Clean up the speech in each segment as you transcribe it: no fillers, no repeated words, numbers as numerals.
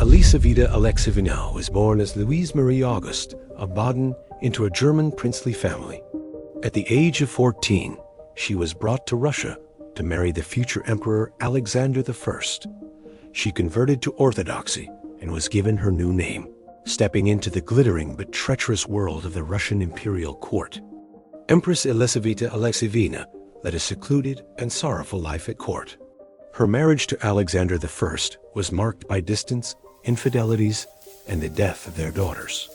Elisaveta Alexeievna was born as Louise Marie August of Baden into a German princely family. At the age of 14, she was brought to Russia to marry the future Emperor Alexander I. She converted to Orthodoxy and was given her new name, stepping into the glittering but treacherous world of the Russian imperial court. Empress Elisaveta Alexeievna led a secluded and sorrowful life at court. Her marriage to Alexander I was marked by distance, infidelities, and the death of their daughters.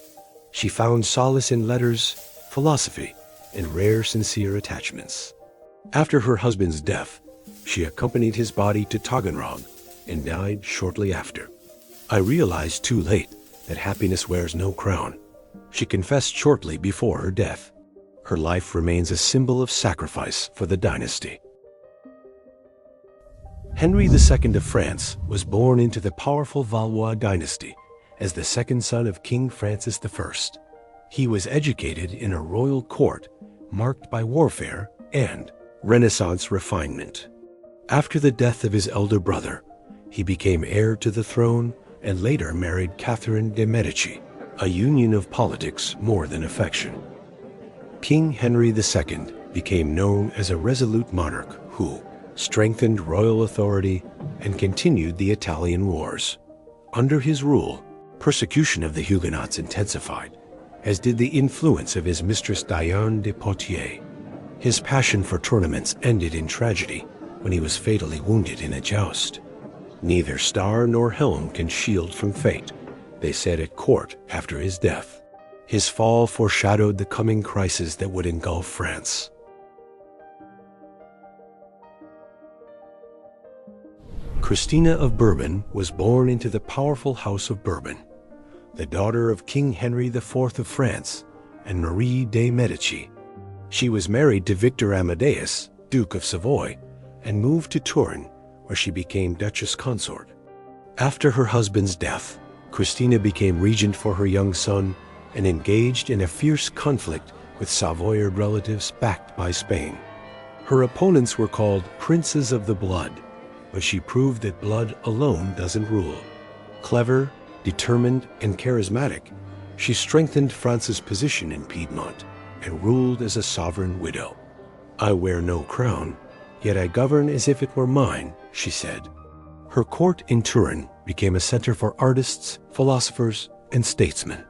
She found solace in letters, philosophy, and rare sincere attachments. After her husband's death, she accompanied his body to Taganrog and died shortly after. I realized too late that happiness wears no crown. She confessed shortly before her death. Her life remains a symbol of sacrifice for the dynasty. Henry II of France was born into the powerful Valois dynasty as the second son of King Francis I. He was educated in a royal court marked by warfare and Renaissance refinement. After the death of his elder brother, he became heir to the throne and later married Catherine de' Medici, a union of politics more than affection. King Henry II became known as a resolute monarch who strengthened royal authority and continued the Italian wars. Under his rule, persecution of the Huguenots intensified, as did the influence of his mistress Diane de Poitiers. His passion for tournaments ended in tragedy when he was fatally wounded in a joust. "Neither star nor helm can shield from fate," they said at court after his death. His fall foreshadowed the coming crisis that would engulf France. Christina of Bourbon was born into the powerful House of Bourbon, the daughter of King Henry IV of France and Marie de' Medici. She was married to Victor Amadeus, Duke of Savoy, and moved to Turin, where she became Duchess Consort. After her husband's death, Christina became regent for her young son and engaged in a fierce conflict with Savoyard relatives backed by Spain. Her opponents were called Princes of the Blood, but she proved that blood alone doesn't rule. Clever, determined, and charismatic, she strengthened France's position in Piedmont and ruled as a sovereign widow. "I wear no crown, yet I govern as if it were mine," she said. Her court in Turin became a center for artists, philosophers, and statesmen.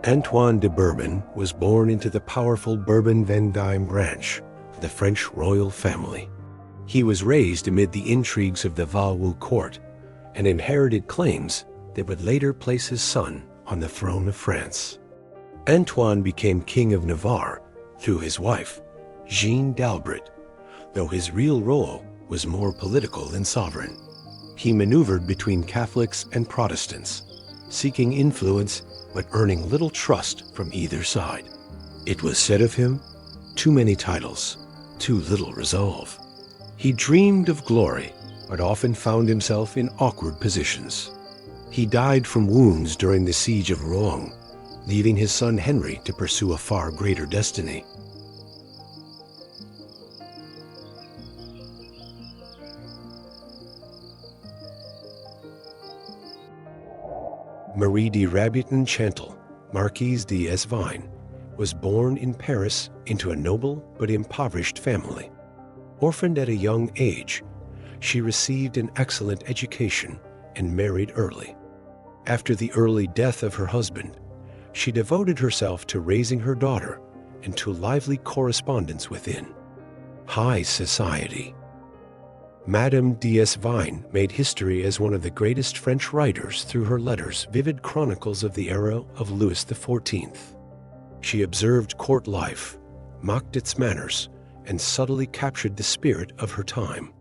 Antoine de Bourbon was born into the powerful Bourbon-Vendôme branch of the French royal family. He was raised amid the intrigues of the Valois court and inherited claims that would later place his son on the throne of France. Antoine became King of Navarre through his wife, Jeanne d'Albret, though his real role was more political than sovereign. He maneuvered between Catholics and Protestants, seeking influence but earning little trust from either side. It was said of him, too many titles, too little resolve. He dreamed of glory, but often found himself in awkward positions. He died from wounds during the siege of Rouen, leaving his son Henry to pursue a far greater destiny. Marie de Rabbitan Chantal, Marquise de Esvine, was born in Paris into a noble but impoverished family. Orphaned at a young age, she received an excellent education and married early. After the early death of her husband, she devoted herself to raising her daughter and to lively correspondence within high society. Madame d'Esvine made history as one of the greatest French writers through her letters, vivid chronicles of the era of Louis XIV. She observed court life, mocked its manners, and subtly captured the spirit of her time.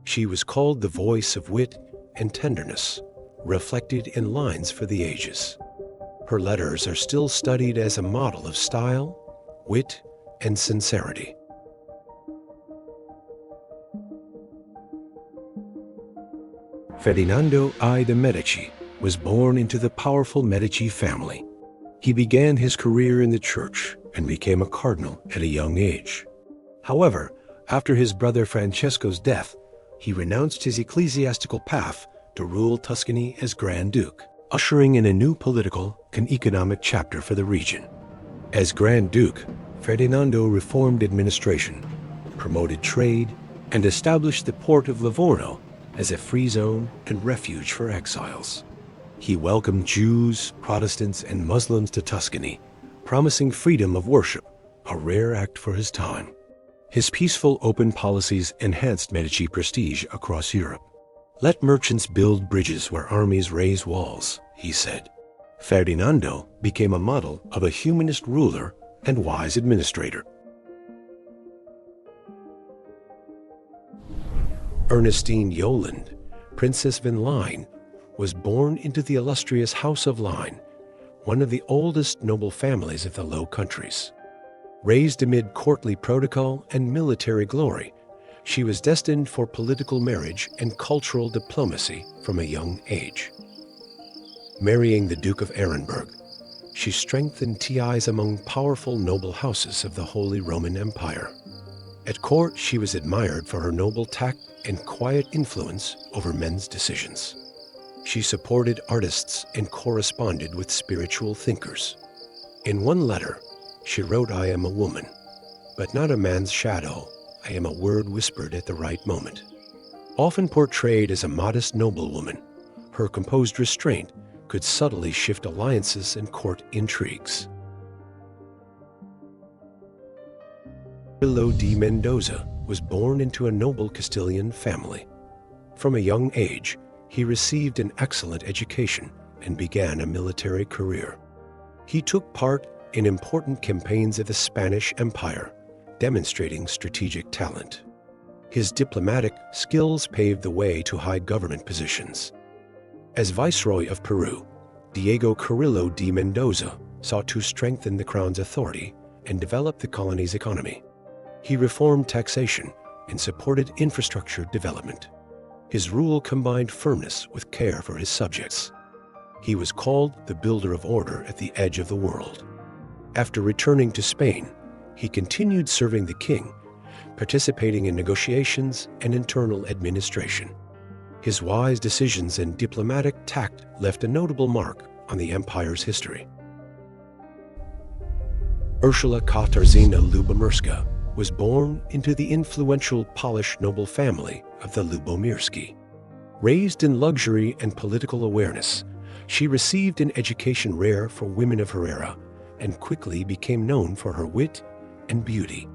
She was called the voice of wit and tenderness, reflected in lines for the ages. Her letters are still studied as a model of style, wit, and sincerity. Ferdinando I de' Medici was born into the powerful Medici family. He began his career in the church and became a cardinal at a young age. However, after his brother Francesco's death, he renounced his ecclesiastical path to rule Tuscany as Grand Duke, ushering in a new political and economic chapter for the region. As Grand Duke, Ferdinando reformed administration, promoted trade, and established the port of Livorno as a free zone and refuge for exiles. He welcomed Jews, Protestants, and Muslims to Tuscany, promising freedom of worship, a rare act for his time. His peaceful, open policies enhanced Medici prestige across Europe. "Let merchants build bridges where armies raise walls," he said. Ferdinando became a model of a humanist ruler and wise administrator. Ernestine Yoland, Princess von Line, was born into the illustrious House of Line, one of the oldest noble families of the Low Countries. Raised amid courtly protocol and military glory, she was destined for political marriage and cultural diplomacy from a young age. Marrying the Duke of Arenberg, she strengthened ties among powerful noble houses of the Holy Roman Empire. At court, she was admired for her noble tact and quiet influence over men's decisions. She supported artists and corresponded with spiritual thinkers. In one letter, she wrote, "I am a woman, but not a man's shadow. I am a word whispered at the right moment." Often portrayed as a modest noblewoman, her composed restraint could subtly shift alliances and court intrigues. Billow de Mendoza was born into a noble Castilian family. From a young age, he received an excellent education and began a military career. He took part in important campaigns of the Spanish Empire, demonstrating strategic talent. His diplomatic skills paved the way to high government positions. As Viceroy of Peru, Diego Carrillo de Mendoza sought to strengthen the crown's authority and develop the colony's economy. He reformed taxation and supported infrastructure development. His rule combined firmness with care for his subjects. He was called the builder of order at the edge of the world. After returning to Spain, he continued serving the king, participating in negotiations and internal administration. His wise decisions and diplomatic tact left a notable mark on the empire's history. Ursula Katharina Lubomirska was born into the influential Polish noble family of the Lubomirski. Raised in luxury and political awareness, she received an education rare for women of her era and quickly became known for her wit and beauty.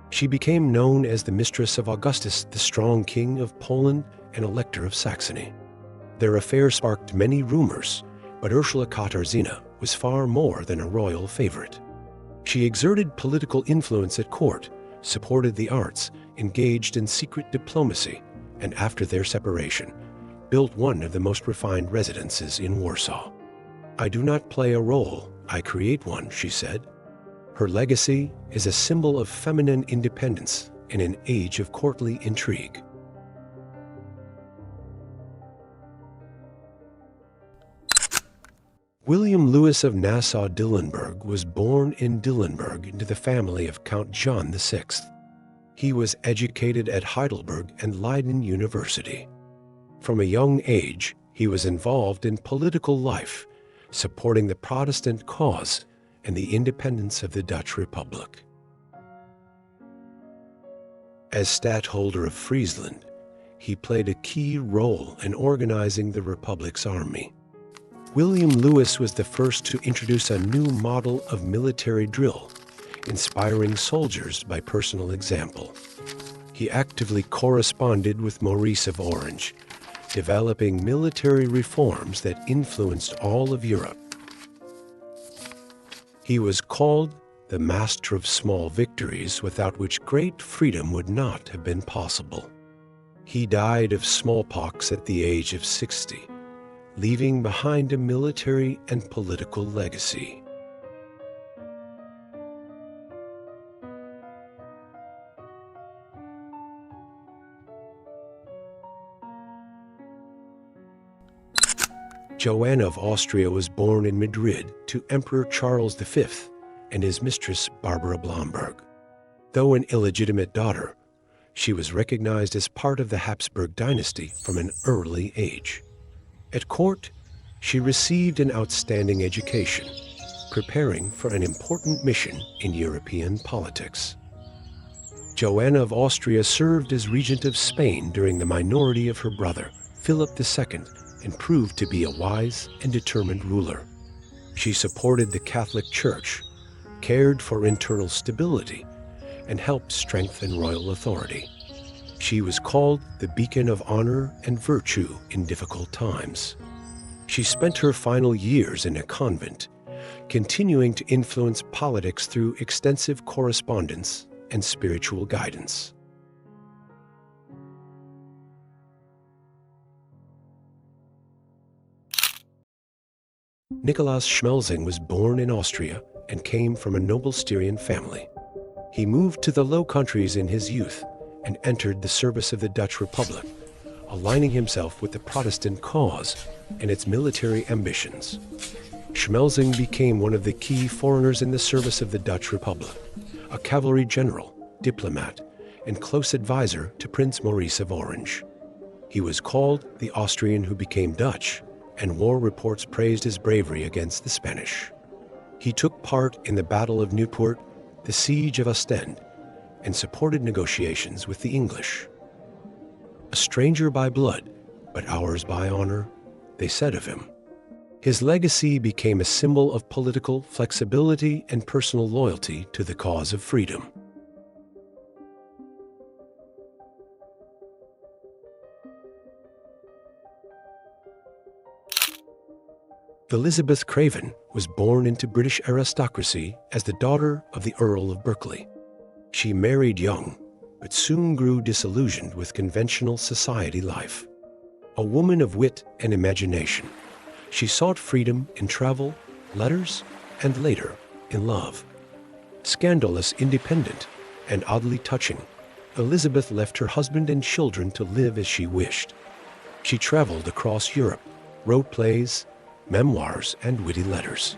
She became known as the mistress of Augustus, the strong king of Poland and Elector of Saxony. Their affair sparked many rumors, but Ursula Katarzina was far more than a royal favorite. She exerted political influence at court, supported the arts, engaged in secret diplomacy, and after their separation, built one of the most refined residences in Warsaw. "I do not play a role, I create one," she said. Her legacy is a symbol of feminine independence in an age of courtly intrigue. William Louis of Nassau-Dillenburg was born in Dillenburg into the family of Count John VI. He was educated at Heidelberg and Leiden University. From a young age, he was involved in political life, supporting the Protestant cause and the independence of the Dutch Republic. As Stadtholder of Friesland, he played a key role in organizing the Republic's army. William Louis was the first to introduce a new model of military drill, inspiring soldiers by personal example. He actively corresponded with Maurice of Orange, developing military reforms that influenced all of Europe. He was called the master of small victories, without which great freedom would not have been possible. He died of smallpox at the age of 60. Leaving behind a military and political legacy. Joanna of Austria was born in Madrid to Emperor Charles V and his mistress Barbara Blomberg. Though an illegitimate daughter, She was recognized as part of the Habsburg dynasty from an early age. At court, she received an outstanding education, preparing for an important mission in European politics. Joanna of Austria served as regent of Spain during the minority of her brother, Philip II, and proved to be a wise and determined ruler. She supported the Catholic Church, cared for internal stability, and helped strengthen royal authority. She was called the beacon of honor and virtue in difficult times. She spent her final years in a convent, continuing to influence politics through extensive correspondence and spiritual guidance. Nicolas Schmelzing was born in Austria and came from a noble Styrian family. He moved to the Low Countries in his youth and entered the service of the Dutch Republic, aligning himself with the Protestant cause and its military ambitions. Schmelzing became one of the key foreigners in the service of the Dutch Republic, a cavalry general, diplomat, and close advisor to Prince Maurice of Orange. He was called the Austrian who became Dutch, and war reports praised his bravery against the Spanish. He took part in the Battle of Nieuport, the Siege of Ostend, and supported negotiations with the English. A stranger by blood, but ours by honor, they said of him. His legacy became a symbol of political flexibility and personal loyalty to the cause of freedom. Elizabeth Craven was born into British aristocracy as the daughter of the Earl of Berkeley. She married young, but soon grew disillusioned with conventional society life. A woman of wit and imagination, she sought freedom in travel, letters, and later, in love. Scandalous, independent, and oddly touching, Elizabeth left her husband and children to live as she wished. She traveled across Europe, wrote plays, memoirs, and witty letters.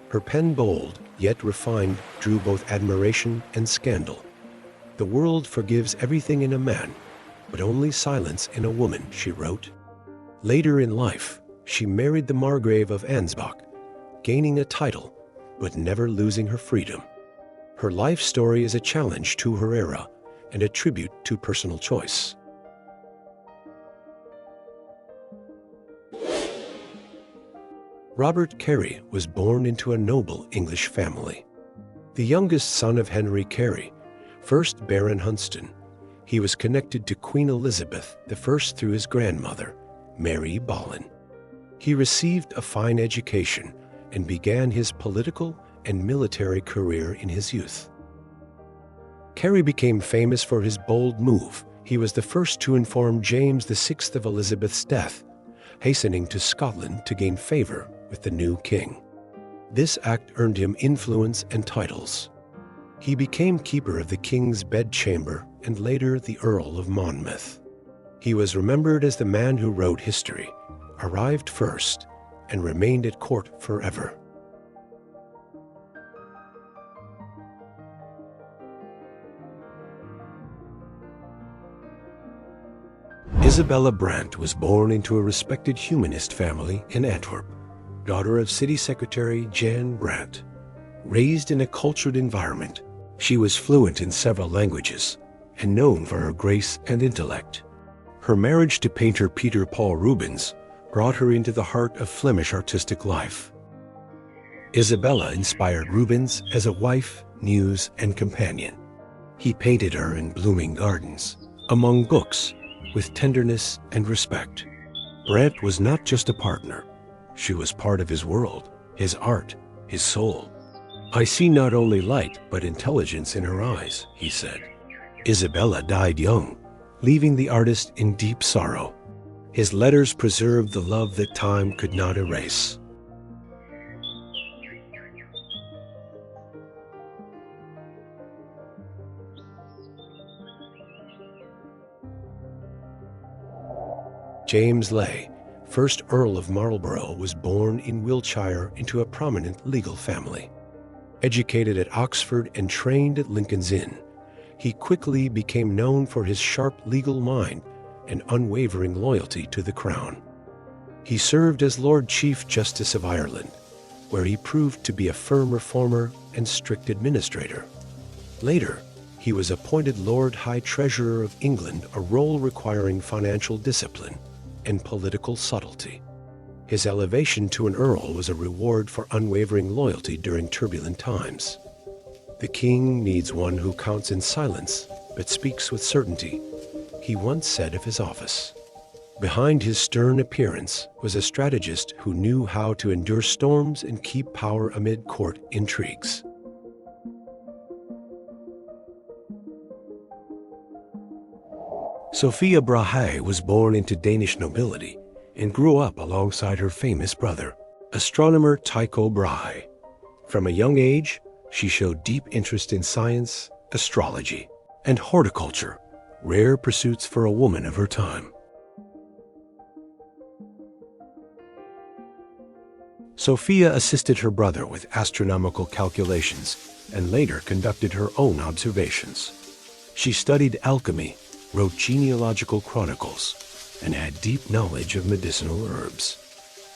Her pen, bold yet refined, drew both admiration and scandal. "The world forgives everything in a man, but only silence in a woman," she wrote. Later in life, she married the Margrave of Ansbach, gaining a title, but never losing her freedom. Her life story is a challenge to her era and a tribute to personal choice. Robert Kerry was born into a noble English family. The youngest son of Henry Kerry, 1st Baron Hunsdon, he was connected to Queen Elizabeth I through his grandmother, Mary Boleyn. He received a fine education and began his political and military career in his youth. Kerry became famous for his bold move. He was the first to inform James VI of Elizabeth's death, hastening to Scotland to gain favor with the new king. This act earned him influence and titles. He became keeper of the king's bedchamber and later the Earl of Monmouth. He was remembered as the man who wrote history, arrived first, and remained at court forever. Isabella Brandt was born into a respected humanist family in Antwerp, daughter of city secretary Jan Brandt. Raised in a cultured environment, she was fluent in several languages and known for her grace and intellect. Her marriage to painter Peter Paul Rubens brought her into the heart of Flemish artistic life. Isabella inspired Rubens as a wife, muse, and companion. He painted her in blooming gardens, among books, with tenderness and respect. Brandt was not just a partner. She was part of his world, his art, his soul. "I see not only light, but intelligence in her eyes," he said. Isabella died young, leaving the artist in deep sorrow. His letters preserved the love that time could not erase. James Leigh, 1st Earl of Marlboro, was born in Wiltshire into a prominent legal family. Educated at Oxford and trained at Lincoln's Inn, He quickly became known for his sharp legal mind and unwavering loyalty to the crown. He served as Lord Chief Justice of Ireland, where he proved to be a firm reformer and strict administrator. Later, he was appointed Lord High Treasurer of England, a role requiring financial discipline and political subtlety. His elevation to an earl was a reward for unwavering loyalty during turbulent times. The king needs one who counts in silence but speaks with certainty, he once said of his office. Behind his stern appearance was a strategist who knew how to endure storms and keep power amid court intrigues. Sophia Brahe was born into Danish nobility and grew up alongside her famous brother, astronomer Tycho Brahe. From a young age, she showed deep interest in science, astrology, and horticulture, rare pursuits for a woman of her time. Sophia assisted her brother with astronomical calculations and later conducted her own observations. She studied alchemy, wrote genealogical chronicles, and had deep knowledge of medicinal herbs.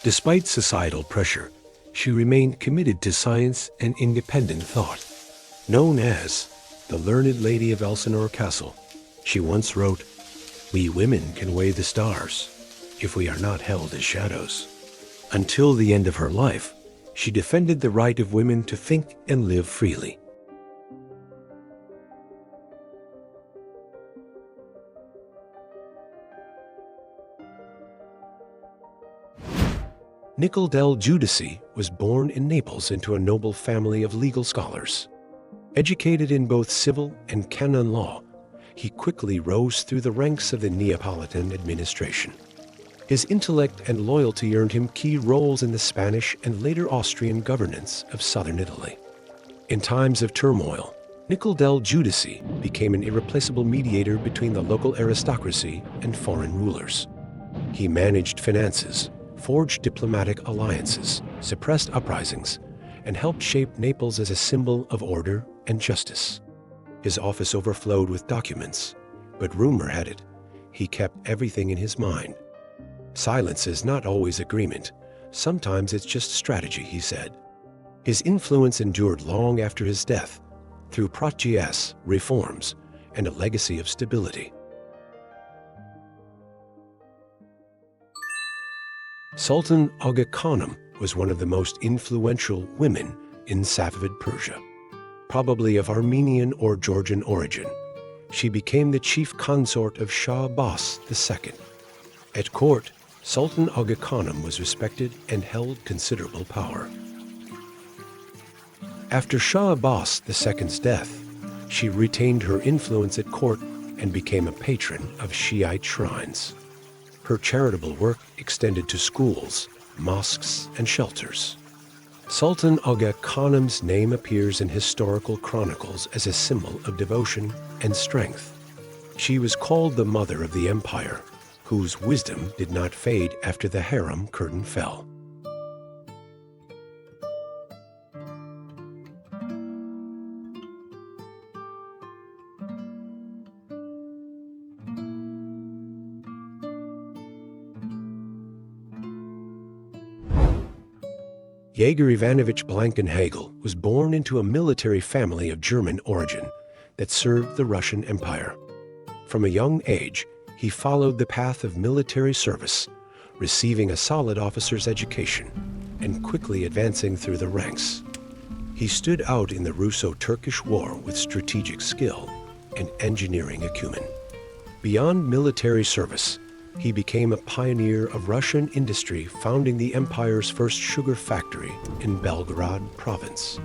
Despite societal pressure, she remained committed to science and independent thought. Known as the Learned Lady of Elsinore Castle, she once wrote, "We women can weigh the stars, if we are not held as shadows." Until the end of her life, she defended the right of women to think and live freely. Nicolo Judici was born in Naples into a noble family of legal scholars. Educated in both civil and canon law, he quickly rose through the ranks of the Neapolitan administration. His intellect and loyalty earned him key roles in the Spanish and later Austrian governance of southern Italy. In times of turmoil, Nicolo Judici became an irreplaceable mediator between the local aristocracy and foreign rulers. He managed finances, forged diplomatic alliances, suppressed uprisings, and helped shape Naples as a symbol of order and justice. His office overflowed with documents, but rumor had it he kept everything in his mind. "Silence is not always agreement. Sometimes it's just strategy," he said. His influence endured long after his death, through protests, reforms, and a legacy of stability. Sultan Agakanum was one of the most influential women in Safavid Persia. Probably of Armenian or Georgian origin, she became the chief consort of Shah Abbas II. At court, Sultan Agakanum was respected and held considerable power. After Shah Abbas II's death, she retained her influence at court and became a patron of Shiite shrines. Her charitable work extended to schools, mosques, and shelters. Sultan Agakanum's name appears in historical chronicles as a symbol of devotion and strength. She was called the mother of the empire, whose wisdom did not fade after the harem curtain fell. Jagger Ivanovich Blanken Hegel was born into a military family of German origin that served the Russian Empire. From a young age, he followed the path of military service, receiving a solid officer's education and quickly advancing through the ranks. He stood out in the Russo-Turkish War with strategic skill and engineering acumen. Beyond military service, he became a pioneer of Russian industry, founding the empire's first sugar factory in Belgorod province.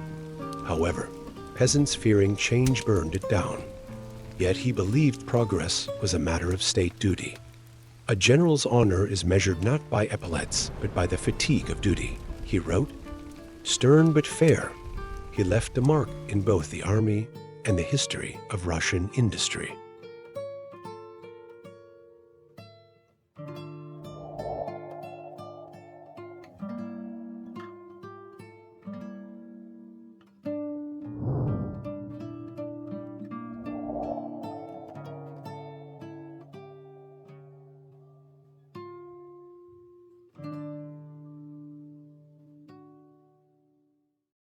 However, peasants fearing change burned it down. Yet he believed progress was a matter of state duty. "A general's honor is measured not by epaulets, but by the fatigue of duty," he wrote. Stern but fair, he left a mark in both the army and the history of Russian industry.